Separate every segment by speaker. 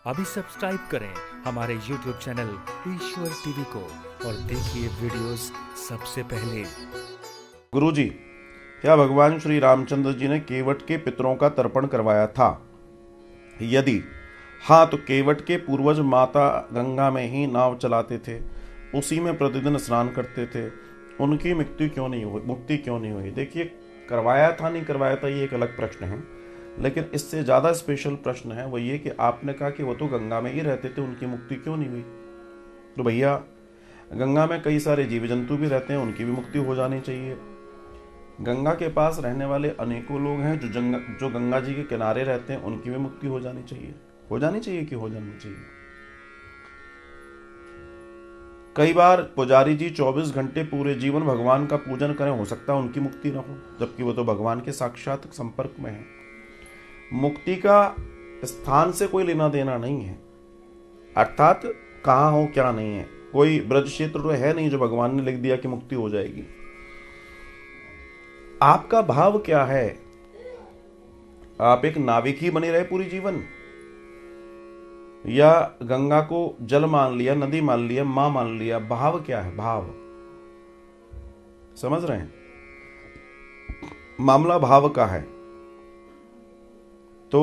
Speaker 1: अभी सब्सक्राइब करें हमारे YouTube चैनल ईश्वर टीवी को और देखिए वीडियोस सबसे पहले।
Speaker 2: गुरुजी, क्या भगवान श्री रामचंद्र जी ने केवट के पितरों का तर्पण करवाया था? यदि हाँ, तो केवट के पूर्वज माता गंगा में ही नाव चलाते थे, उसी में प्रतिदिन स्नान करते थे, उनकी मुक्ति क्यों नहीं हुई? देखिए, करवाया था नहीं करवाया था ये एक अलग प्रश्न है, लेकिन इससे ज़्यादा स्पेशल प्रश्न है वो ये कि आपने कहा कि वो तो गंगा में ही रहते थे, उनकी मुक्ति क्यों नहीं हुई? तो भैया, गंगा में कई सारे जीव जंतु भी रहते हैं, उनकी भी मुक्ति हो जानी चाहिए। गंगा के पास रहने वाले अनेकों लोग हैं जो गंगा जी के किनारे रहते हैं, उनकी भी मुक्ति हो जानी चाहिए। हो जानी चाहिए। कई बार पुजारी जी 24 घंटे पूरे जीवन भगवान का पूजन करें, हो सकता है उनकी मुक्ति ना हो, जबकि वो तो भगवान के साक्षात संपर्क में है। मुक्ति का स्थान से कोई लेना देना नहीं है, अर्थात कहाँ हो क्या नहीं है। कोई ब्रज क्षेत्र तो है नहीं जो भगवान ने लिख दिया कि मुक्ति हो जाएगी। आपका भाव क्या है? आप एक नाविक ही बने रहे पूरी जीवन, या गंगा को जल मान लिया, नदी मान लिया, मां मान लिया? भाव क्या है? भाव समझ रहे हैं? मामला भाव का है। तो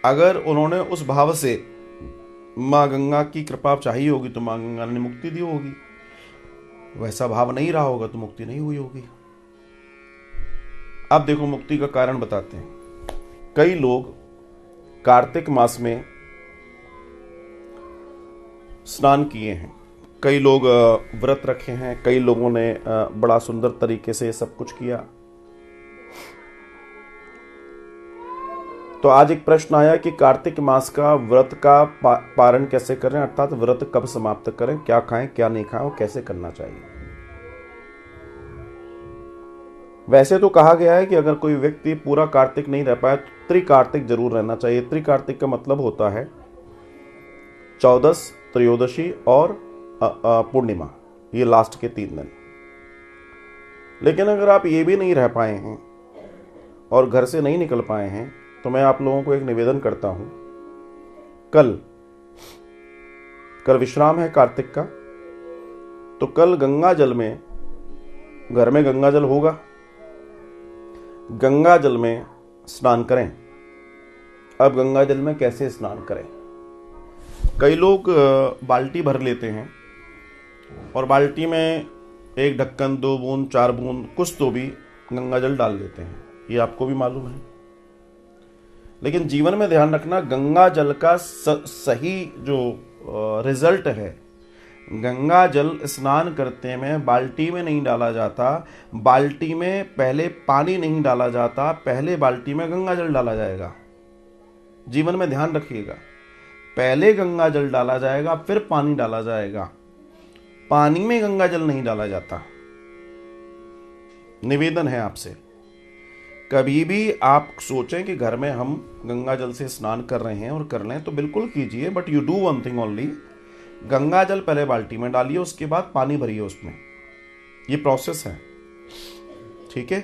Speaker 2: अगर उन्होंने उस भाव से मां गंगा की कृपा चाहिए होगी तो मां गंगा ने मुक्ति दी होगी, वैसा भाव नहीं रहा होगा तो मुक्ति नहीं हुई होगी। अब देखो, मुक्ति का कारण बताते हैं। कई लोग कार्तिक मास में स्नान किए हैं, कई लोग व्रत रखे हैं, कई लोगों ने बड़ा सुंदर तरीके से सब कुछ किया। तो आज एक प्रश्न आया कि कार्तिक मास का व्रत का पारण कैसे करें, अर्थात व्रत कब समाप्त करें, क्या खाएं क्या नहीं खाएं और कैसे करना चाहिए। वैसे तो कहा गया है कि अगर कोई व्यक्ति पूरा कार्तिक नहीं रह पाया तो त्रिकार्तिक जरूर रहना चाहिए। त्रिकार्तिक का मतलब होता है 14, त्रयोदशी और पूर्णिमा, ये लास्ट के 3 दिन। लेकिन अगर आप ये भी नहीं रह पाए हैं और घर से नहीं निकल पाए हैं तो मैं आप लोगों को एक निवेदन करता हूं। कल विश्राम है कार्तिक का, तो कल गंगा जल में, घर में गंगा जल होगा, गंगा जल में स्नान करें। अब गंगा जल में कैसे स्नान करें? कई लोग बाल्टी भर लेते हैं और बाल्टी में 1 ढक्कन, 2 बूंद, 4 बूंद, कुछ तो भी गंगा जल डाल देते हैं, ये आपको भी मालूम है। लेकिन जीवन में ध्यान रखना, गंगा जल का सही जो रिजल्ट है, गंगा जल स्नान करते में बाल्टी में नहीं डाला जाता, बाल्टी में पहले पानी नहीं डाला जाता, पहले बाल्टी में गंगा जल डाला जाएगा। जीवन में ध्यान रखिएगा, पहले गंगा जल डाला जाएगा, फिर पानी डाला जाएगा, पानी में गंगा जल नहीं डाला जाता। निवेदन है आपसे, कभी भी आप सोचें कि घर में हम गंगा जल से स्नान कर रहे हैं और कर लें तो बिल्कुल कीजिए, but you do one thing only, Ganga जल पहले बाल्टी में डालिए, उसके बाद पानी भरिए उसमें। ये प्रोसेस है, ठीक है?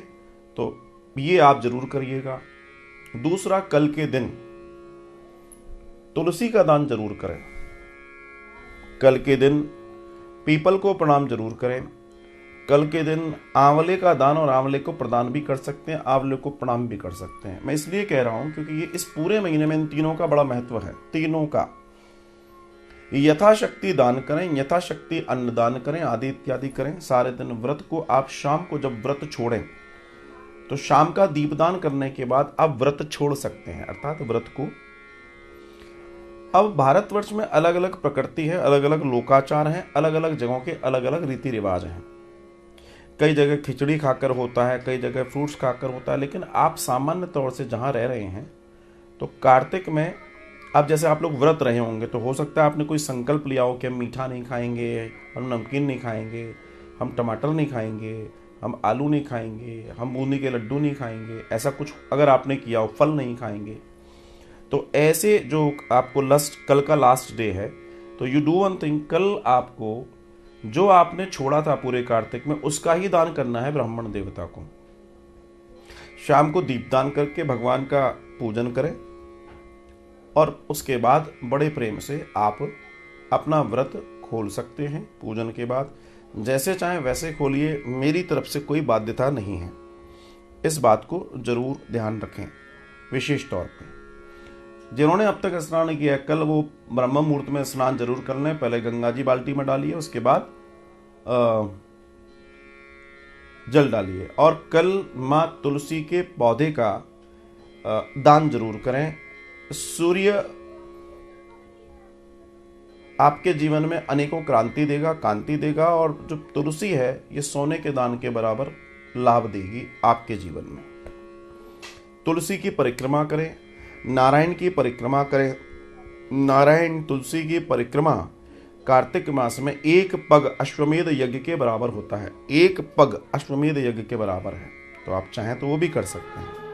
Speaker 2: तो ये आप जरूर करिएगा। दूसरा, कल के दिन तुलसी का दान जरूर करें। कल के दिन पीपल को प्रणाम जरूर करें। कल के दिन आंवले का दान, और आंवले को प्रदान भी कर सकते हैं, आंवले को प्रणाम भी कर सकते हैं। मैं इसलिए कह रहा हूं क्योंकि ये इस पूरे महीने में इन तीनों का बड़ा महत्व है। तीनों का यथाशक्ति दान करें, यथाशक्ति अन्नदान करें, आदि इत्यादि करें। सारे दिन व्रत को आप शाम को जब व्रत छोड़ें तो शाम का दीपदान करने के बाद आप व्रत छोड़ सकते हैं, अर्थात व्रत को। अब भारतवर्ष में अलग अलग प्रकृति है, अलग अलग लोकाचार हैं, अलग अलग जगहों के अलग अलग रीति रिवाज हैं। कई जगह खिचड़ी खाकर होता है, कई जगह फ्रूट्स खाकर होता है, लेकिन आप सामान्य तौर से जहाँ रह रहे हैं तो कार्तिक में, अब जैसे आप लोग व्रत रहे होंगे तो हो सकता है आपने कोई संकल्प लिया हो कि हम मीठा नहीं खाएंगे, हम नमकीन नहीं खाएंगे, हम टमाटर नहीं खाएंगे, हम आलू नहीं खाएंगे, हम बूंदी के लड्डू नहीं खाएंगे, ऐसा कुछ अगर आपने किया हो, फल नहीं खाएंगे, तो ऐसे जो आपको कल का लास्ट डे है, तो यू डू वन थिंग, कल आपको जो आपने छोड़ा था पूरे कार्तिक में उसका ही दान करना है ब्राह्मण देवता को। शाम को दीपदान करके भगवान का पूजन करें, और उसके बाद बड़े प्रेम से आप अपना व्रत खोल सकते हैं। पूजन के बाद जैसे चाहें वैसे खोलिए, मेरी तरफ से कोई बाध्यता नहीं है। इस बात को जरूर ध्यान रखें। विशेष तौर पे जिन्होंने अब तक स्नान नहीं किया, कल वो ब्रह्म मुहूर्त में स्नान जरूर कर लें। पहले गंगा जी बाल्टी में डालिए, उसके बाद जल डालिए, और कल माँ तुलसी के पौधे का दान जरूर करें। सूर्य आपके जीवन में अनेकों क्रांति देगा, कांति देगा, और जो तुलसी है ये सोने के दान के बराबर लाभ देगी आपके जीवन में। तुलसी की परिक्रमा करें, नारायण की परिक्रमा करें। नारायण तुलसी की परिक्रमा कार्तिक मास में 1 पग अश्वमेध यज्ञ के बराबर होता है। 1 पग अश्वमेध यज्ञ के बराबर है, तो आप चाहें तो वो भी कर सकते हैं।